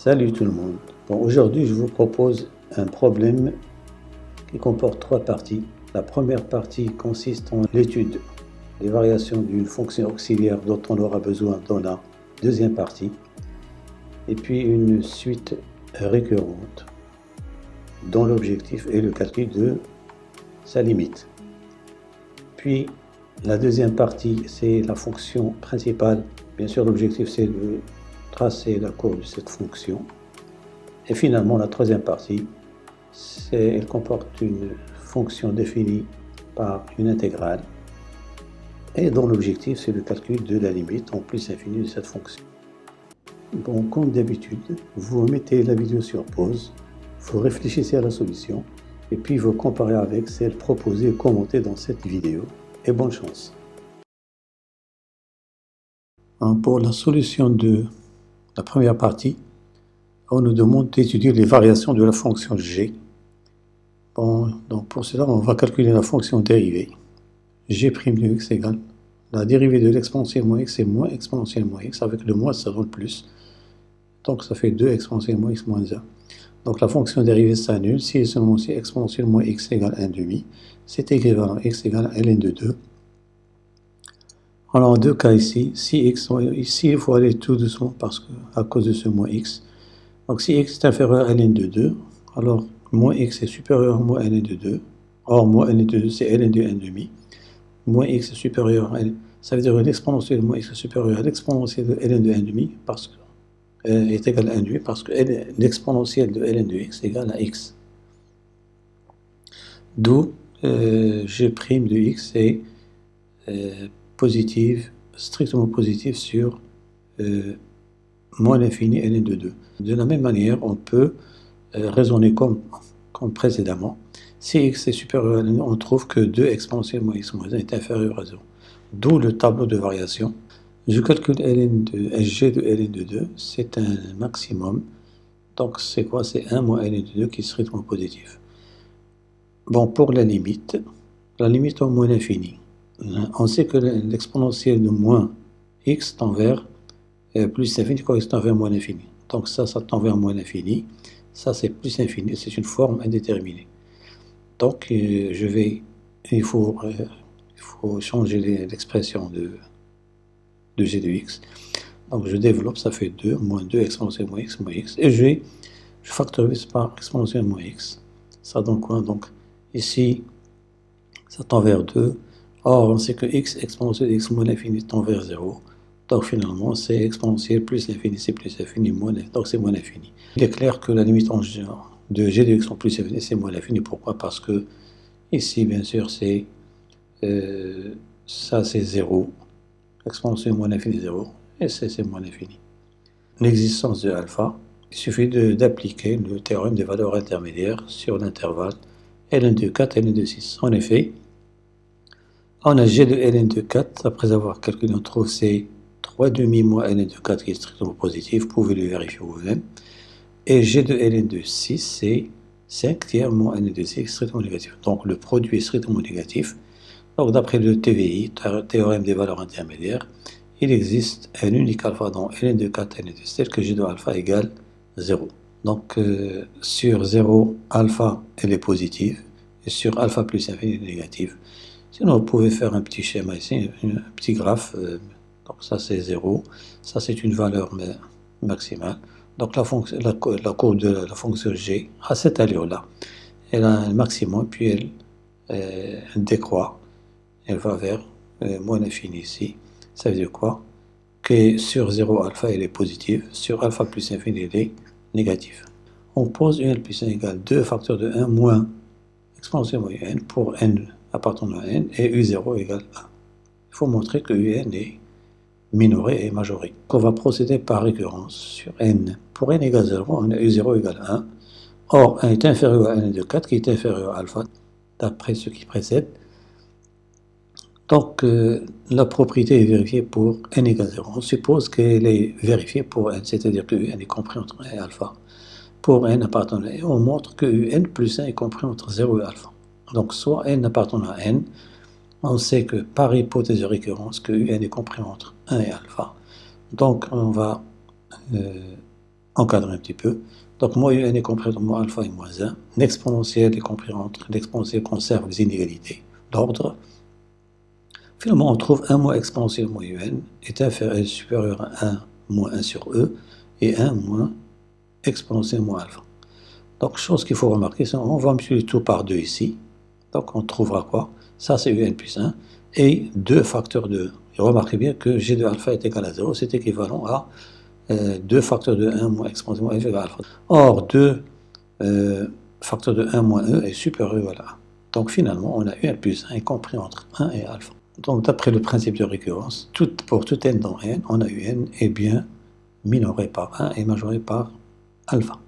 Salut tout le monde. Bon, aujourd'hui, je vous propose un problème qui comporte trois parties. La première partie consiste en l'étude des variations d'une fonction auxiliaire dont on aura besoin dans la deuxième partie, et puis une suite récurrente dont l'objectif est le calcul de sa limite. Puis la deuxième partie, c'est la fonction principale. Bien sûr, l'objectif c'est de tracer la courbe de cette fonction. Et finalement, la troisième partie, elle comporte une fonction définie par une intégrale et dont l'objectif c'est le calcul de la limite en plus infini de cette fonction. Bon, comme d'habitude, vous mettez la vidéo sur pause, vous réfléchissez à la solution et puis vous comparez avec celle proposée et commentée dans cette vidéo. Et bonne chance. Pour la solution de la première partie, on nous demande d'étudier les variations de la fonction g. Bon, donc pour cela, on va calculer la fonction dérivée. G' de x égale la dérivée de l'exponentielle moins x et moins exponentielle moins x. Avec le moins, ça donne plus. Donc ça fait 2 exponentielle moins x moins 1. Donc la fonction dérivée s'annule si et seulement si exponentielle moins x égale 1,5. C'est équivalent à x égale à ln de 2. Alors en deux cas ici, si x, ici il faut aller tout doucement parce que à cause de ce moins x. Donc si x est inférieur à ln de 2, alors moins x est supérieur à moins ln de 2. Or moins ln de 2 c'est ln de 1,5. Moins x est supérieur à, ça veut dire que l'exponentielle de moins x est supérieur à l'exponentielle de ln de 1,5 parce que est égal à 1,5 parce que l'exponentielle de ln de x est égal à x. D'où g' de x est positive, strictement positive sur moins l'infini ln de 2. De la même manière, on peut raisonner comme précédemment. Si x est supérieur à ln, on trouve que 2 exponentielle moins x moins 1 est inférieur à 0. D'où le tableau de variation. Je calcule g de ln de 2, c'est un maximum. Donc c'est quoi? C'est 1 moins ln de 2 qui est strictement positif. Bon, pour la limite au moins l'infini. On sait que l'exponentielle de moins x tend vers plus l'infini quand x tend vers moins l'infini. Donc ça tend vers moins l'infini. Ça c'est plus l'infini, c'est une forme indéterminée. Donc il faut changer l'expression de g de x. Donc je développe, ça fait 2 moins 2 exponentielle moins x, et je factorise par exponentielle moins x. Ça donne quoi? Donc ici, ça tend vers 2. Or, on sait que x exponentielle de x moins l'infini tend vers 0. Donc finalement, c'est exponentielle plus l'infini, c'est plus l'infini, donc c'est moins l'infini. Il est clair que la limite de g de x en plus l'infini, c'est moins l'infini. Pourquoi? Parce que ici, bien sûr, c'est ça c'est 0. Exponentielle moins l'infini 0. Et c'est moins l'infini. L'existence de alpha, il suffit d'appliquer le théorème des valeurs intermédiaires sur l'intervalle ln de 4 et ln de 6. En effet, on a g de ln de 4, après avoir calculé, on trouve c'est 3,5 moins ln de 4 qui est strictement positif, vous pouvez le vérifier vous-même. Et g de ln de 6, c'est 5 tiers moins ln de 6 qui est strictement négatif. Donc le produit est strictement négatif. Donc d'après le TVI, théorème des valeurs intermédiaires, il existe un unique alpha dans ln de 4 et ln de 6 tel que g de alpha égale 0. Donc sur 0, alpha elle est positive, et sur alpha plus infini elle est négative. Sinon vous pouvez faire un petit schéma ici, un petit graphe, donc ça c'est 0, ça c'est une valeur maximale. Donc la courbe de la fonction g a cette allure-là. Elle a un maximum, puis elle décroît, elle va vers moins l'infini ici. Ça veut dire quoi? Que sur 0 alpha elle est positive, sur alpha plus infini elle est négative. On pose un plus 1 égale 2 facteurs de 1 moins exponentielle moins un pour n appartenant à n et u0 égale 1. Il faut montrer que un est minoré et majoré. On va procéder par récurrence sur n. Pour n égale 0, on a u0 égale 1. Or, 1 est inférieur à n de 4 qui est inférieur à alpha d'après ce qui précède. Donc, la propriété est vérifiée pour n égale 0. On suppose qu'elle est vérifiée pour n, c'est-à-dire que n est compris entre 1 et alpha. Pour n appartenant à n, on montre que n plus 1 est compris entre 0 et alpha. Donc, soit n appartenant à n, on sait que par hypothèse de récurrence, que n est compris entre 1 et alpha. Donc, on va encadrer un petit peu. Donc, moins un est compris entre moins alpha et moins 1. L'exponentielle est compris entre l'exponentielle conserve les inégalités d'ordre. Finalement, on trouve 1 moins exponentielle moins un est supérieur à 1 moins 1 sur e et 1 moins exponentielle moins alpha. Donc, chose qu'il faut remarquer, c'est on va multiplier tout par 2 ici. Donc, on trouvera quoi? Ça, c'est un plus 1 et 2 facteurs de 1. Et remarquez bien que g de alpha est égal à 0, c'est équivalent à 2 facteurs de 1 moins exponentielle moins égal à alpha. Or, 2 facteurs de 1 moins e est supérieur à 1. Donc, finalement, on a un plus 1 est compris entre 1 et alpha. Donc, d'après le principe de récurrence, pour tout n dans n, on a un est bien minoré par 1 et majoré par alpha.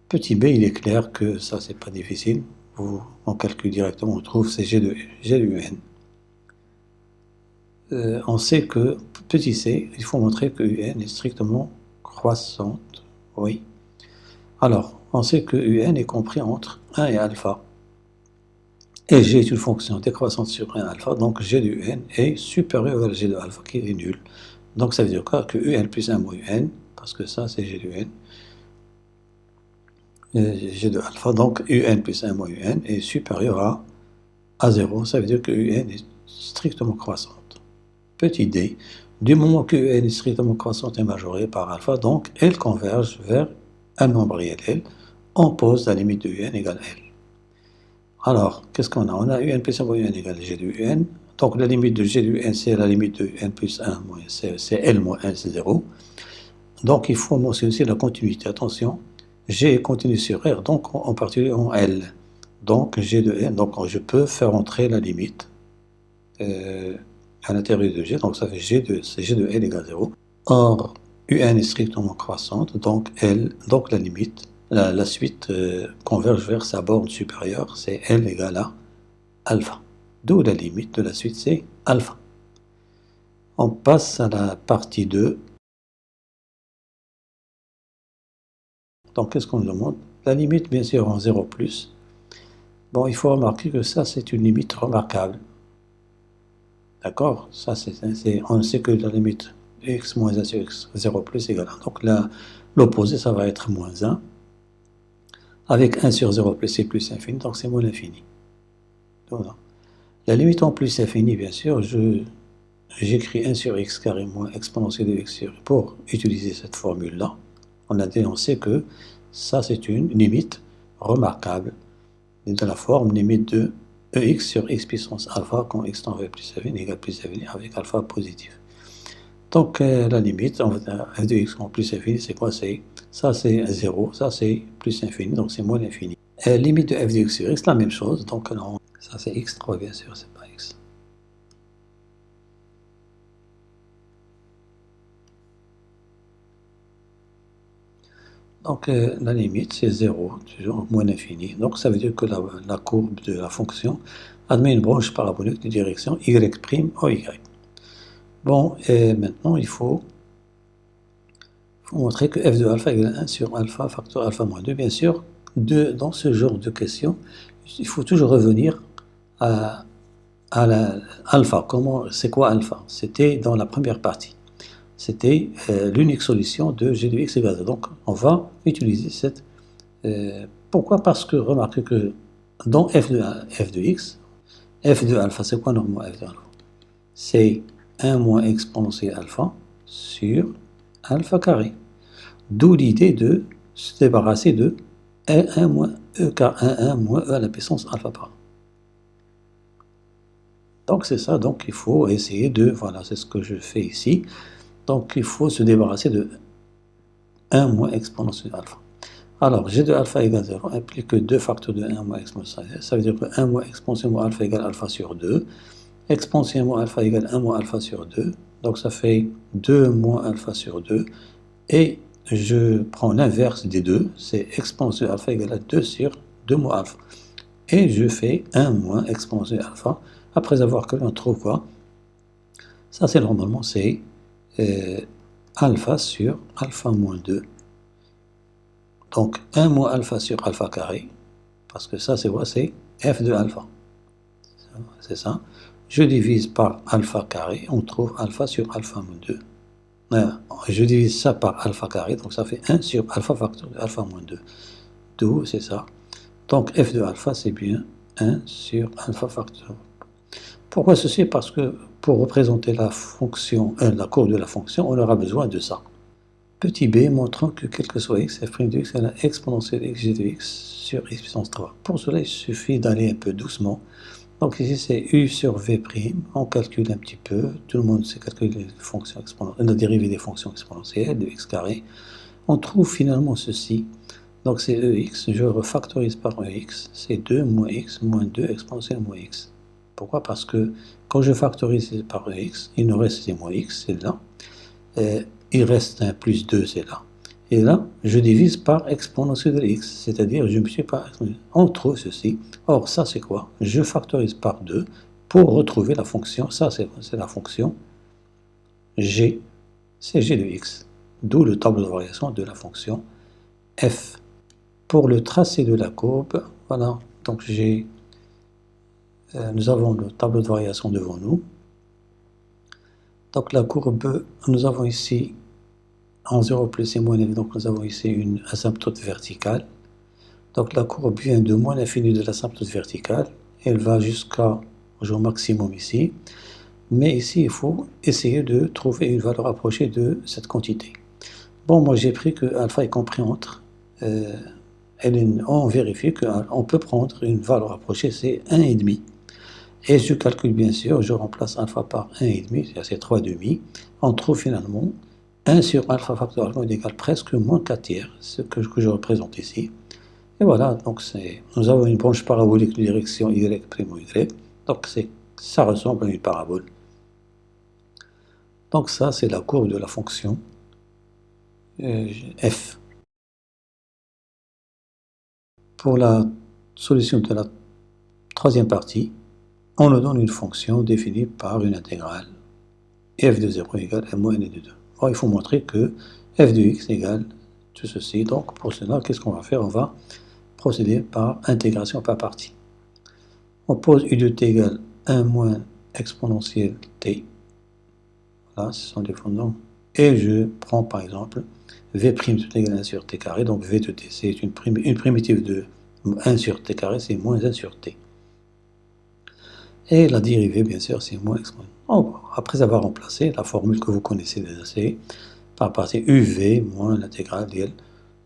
Petit b, il est clair que ça, c'est pas difficile. On calcule directement, on trouve c'est g de un. On sait que, petit c, il faut montrer que un est strictement croissante. Oui. Alors, on sait que un est compris entre 1 et alpha. Et g est une fonction décroissante sur 1 alpha, donc g de un est supérieur à g de alpha, qui est nul. Donc ça veut dire quoi? Que un plus 1 moins un, parce que ça c'est g de n, g de alpha, donc un plus 1 moins un est supérieur à 0, ça veut dire que un est strictement croissante. Petit d, du moment que un est strictement croissante et majorée par alpha, donc elle converge vers un nombre réel L, on pose la limite de un égale L. Alors, qu'est-ce qu'on a? On a un plus 1 moins un égale g de un, donc la limite de g de n, c'est la limite de n plus 1 moins, c'est L moins 1, c'est 0. Donc il faut mentionner aussi la continuité. Attention, g est continu sur R, donc en particulier en L. Donc g de n, donc je peux faire entrer la limite à l'intérieur de g, donc ça fait g de L égale 0. Or, un est strictement croissante, donc la limite, la suite converge vers sa borne supérieure, c'est L égale à alpha. D'où la limite de la suite, c'est alpha. On passe à la partie 2. Donc, qu'est-ce qu'on nous demande? La limite, bien sûr, en 0 plus. Bon, il faut remarquer que ça, c'est une limite remarquable. D'accord? Ça, on sait que la limite x moins 1 sur x 0 plus égale 1. Donc, l'opposé, ça va être moins 1. Avec 1 sur 0 plus, c'est plus infini, donc c'est moins l'infini. Voilà. La limite en plus infini, bien sûr, j'écris 1 sur x carré moins exponentielle de x sur pour utiliser cette formule-là. On sait que ça, c'est une limite remarquable de la forme limite de ex sur x puissance alpha quand x tend vers plus infini égale plus infini avec alpha positif. Donc, la limite f de x en plus infini, c'est quoi? Ça, c'est 0, ça, c'est plus infini, donc c'est moins l'infini. Limite de f de x sur x, la même chose, donc non, ça, c'est x3, bien sûr, c'est pas x. Donc, la limite, c'est 0, toujours moins l'infini. Donc, ça veut dire que la courbe de la fonction admet une branche parabolique de direction y' au y. Bon, et maintenant, il faut montrer que f de alpha égale 1 sur alpha facteur alpha moins 2. Bien sûr, dans ce genre de questions, il faut toujours revenir à alpha. C'est quoi alpha? C'était dans la première partie. C'était l'unique solution de g de x égale 0. Donc, on va utiliser cette... pourquoi? Parce que, remarquez que dans f de x, f de alpha, c'est quoi normalement f de alpha? C'est 1 moins exponentielle alpha sur alpha carré. D'où l'idée de se débarrasser de 1 moins e car 1 moins e à la puissance alpha par 1. Donc, c'est ça. Donc, il faut essayer de... Voilà, c'est ce que je fais ici. Donc, il faut se débarrasser de 1 moins exponentielle alpha. Alors, g de alpha égale 0 implique que 2 facteurs de 1 moins exponentielle. Ça veut dire que 1 moins exponentielle moins alpha égale alpha sur 2. Exponentielle moins alpha égale 1 moins alpha sur 2. Donc, ça fait 2 moins alpha sur 2. Et je prends l'inverse des deux. C'est exponentielle alpha égale à 2 sur 2 moins alpha. Et je fais 1 moins exponentielle alpha. Après avoir calculé, on trouve quoi? Ça, c'est normalement, c'est alpha sur alpha moins 2. Donc, 1 moins alpha sur alpha carré, parce que ça, c'est quoi? C'est f de alpha. C'est ça. Je divise par alpha carré, on trouve alpha sur alpha moins 2. je divise ça par alpha carré, donc ça fait 1 sur alpha facteur de alpha moins 2. D'où c'est ça. Donc f de alpha, c'est bien 1 sur alpha facteur. Pourquoi ceci? Parce que pour représenter la fonction, la courbe de la fonction, on aura besoin de ça. Petit b montrant que quel que soit x, f' de x est la exponentielle xg de x sur x puissance 3. Pour cela, il suffit d'aller un peu doucement. Donc ici, c'est u sur v'. On calcule un petit peu. Tout le monde sait calculer les fonctions exponentielles, la dérivée des fonctions exponentielles de x carré. On trouve finalement ceci. Donc c'est ex, je refactorise par ex, c'est 2 moins x moins 2 exponentielle moins x. Pourquoi? Parce que quand je factorise par ex, il nous reste c'est moins x, c'est là. Il reste un plus 2, c'est là. Et là, je divise par exponentielle de x, c'est-à-dire je me suis par exponentielle. On trouve ceci. Or, ça c'est quoi? Je factorise par 2 pour retrouver la fonction. Ça c'est la fonction g, c'est g de x. D'où le tableau de variation de la fonction f. Pour le tracé de la courbe, voilà, donc nous avons le tableau de variation devant nous. Donc la courbe, nous avons ici en 0 plus et moins l'infini, donc nous avons ici une asymptote verticale. Donc la courbe vient de moins l'infini de l'asymptote verticale, elle va jusqu'au maximum ici. Mais ici, il faut essayer de trouver une valeur approchée de cette quantité. Bon, moi j'ai pris que alpha est compris entre... on vérifie qu'on peut prendre une valeur approchée, c'est 1,5. Et je calcule bien sûr, je remplace alpha par 1,5, c'est 3,5. On trouve finalement 1 sur alpha facteur alpha égale presque moins 4 tiers, ce que je représente ici. Et voilà, donc nous avons une branche parabolique de direction y primo y, donc ça ressemble à une parabole. Donc ça, c'est la courbe de la fonction f. Pour la solution de la troisième partie, on nous donne une fonction définie par une intégrale f de 0 égale m moins n de 2. Bon, il faut montrer que f de x égale tout ceci. Donc pour cela, qu'est-ce qu'on va faire? On va procéder par intégration par partie. On pose u de t égale 1 moins exponentielle t. Voilà, ce sont des fondements. Et je prends par exemple v' tout égale 1 sur t carré. Donc v de t, c'est une primitive de 1 sur t carré, c'est moins 1 sur t. Et la dérivée, bien sûr, c'est moins exponentielle. Après avoir remplacé la formule que vous connaissez déjà, c'est par partie uv moins l'intégrale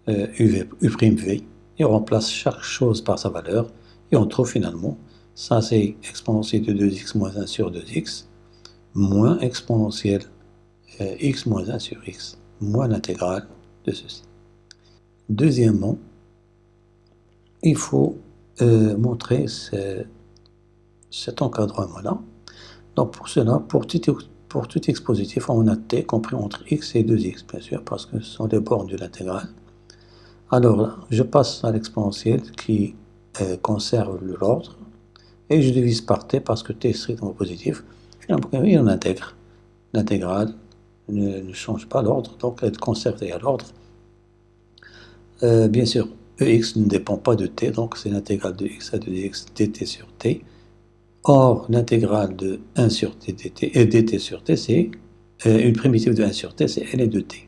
u'v. Et on remplace chaque chose par sa valeur. Et on trouve finalement, ça c'est exponentielle de 2x moins 1 sur 2x, moins exponentielle x moins 1 sur x, moins l'intégrale de ceci. Deuxièmement, il faut montrer cet encadrement-là. Donc pour cela, pour tout x positif, on a t compris entre x et 2x, bien sûr, parce que ce sont des bornes de l'intégrale. Alors, je passe à l'exponentielle qui conserve l'ordre, et je divise par t parce que t est strictement positif. Finalement, on intègre. L'intégrale ne change pas l'ordre, donc elle conserve l'ordre. Bien sûr, ex ne dépend pas de t, donc c'est l'intégrale de x à 2x dt sur t. Or, l'intégrale de 1 sur t dt, dt sur t, c'est une primitive de 1 sur t, c'est ln de t.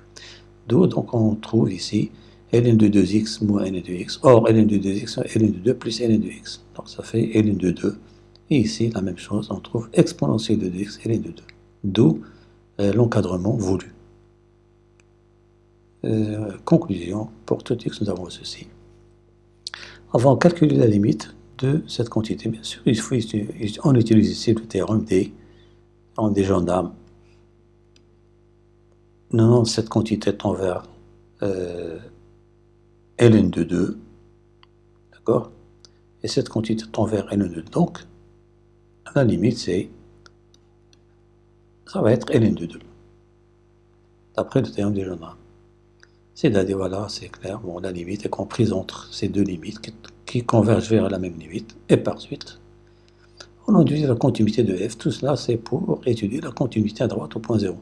D'où, donc, on trouve ici ln de 2x moins ln de x. Or, ln de 2x, ln de 2 plus ln de x. Donc, ça fait ln de 2. Et ici, la même chose, on trouve exponentielle de 2x, ln de 2. D'où l'encadrement voulu. Conclusion, pour tout x, nous avons ceci. Avant de calculer la limite de cette quantité, bien sûr, on utilise ici le théorème des gendarmes. Non, cette quantité tend vers ln de 2, d'accord? Et cette quantité tend vers ln de 2, donc la limite ça va être ln de 2, d'après le théorème des gendarmes. C'est-à-dire, voilà, c'est clair, bon, la limite est comprise entre ces deux limites qui convergent vers la même limite, et par suite, on étudie la continuité de f. Tout cela, c'est pour étudier la continuité à droite au point 0.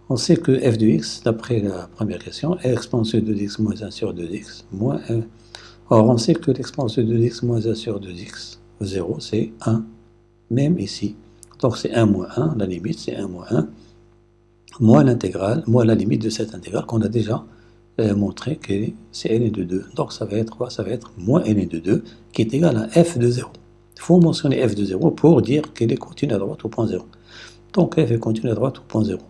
On sait que f de x, d'après la première question, est exponentielle de 2x moins 1 sur 2x moins 1. Or, on sait que l'exponentielle de 2x moins 1 sur 2x, 0, c'est 1, même ici. Donc, c'est 1 moins 1, la limite, c'est 1 moins 1. moins l'intégrale, moins la limite de cette intégrale qu'on a déjà montré que c'est ln de 2. Donc ça va être quoi? Ça va être moins ln de 2 qui est égal à f de 0. Il faut mentionner f de 0 pour dire qu'elle est continue à droite au point 0. Donc f est continue à droite au point 0.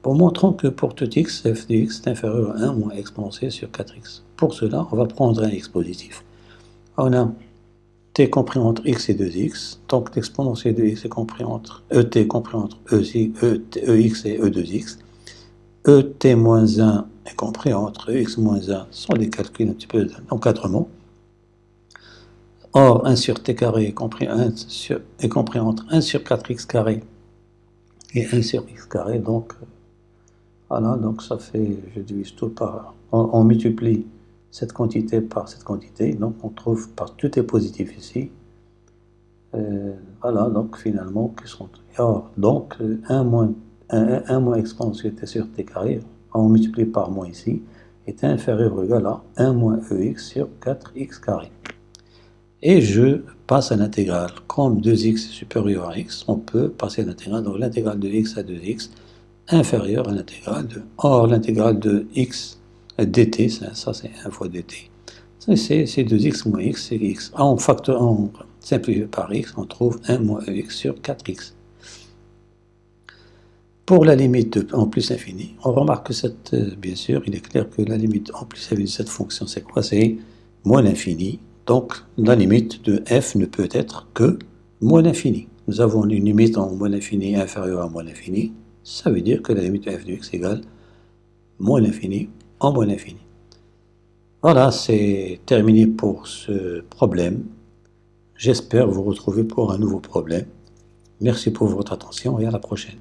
Pour montrant que pour tout x, f de x est inférieur à 1 moins exponentielle sur 4x. Pour cela, on va prendre un x positif. On a t compris entre x et 2x, donc l'exponentielle de x est compris entre et e2x, et moins 1 est compris entre x moins 1, ce sont des calculs un petit peu d'encadrement. Or, 1 sur t carré est compris entre 1 sur 4x carré et 1 sur x carré, donc voilà, donc ça fait, je divise tout par, on multiplie cette quantité par cette quantité, donc on trouve tout est positif ici. Voilà, donc finalement, donc 1 moins exponentielle t sur t carré, on multiplie par moins ici, est inférieur ou égal à 1 moins ex sur 4x carré. Et je passe à l'intégrale. Comme 2x est supérieur à x, on peut passer à l'intégrale, donc l'intégrale de x à 2x inférieure à l'intégrale de... Or, l'intégrale de x dt, ça c'est 1 fois dt, c'est 2x moins x, c'est x. En simplifié par x, on trouve 1 moins ex sur 4x. Pour la limite de en plus infini, on remarque que bien sûr, il est clair que la limite en plus infini de cette fonction, c'est quoi? C'est moins l'infini. Donc, la limite de f ne peut être que moins l'infini. Nous avons une limite en moins l'infini inférieure à moins l'infini. Ça veut dire que la limite de f de x égale moins l'infini en moins l'infini. Voilà, c'est terminé pour ce problème. J'espère vous retrouver pour un nouveau problème. Merci pour votre attention et à la prochaine.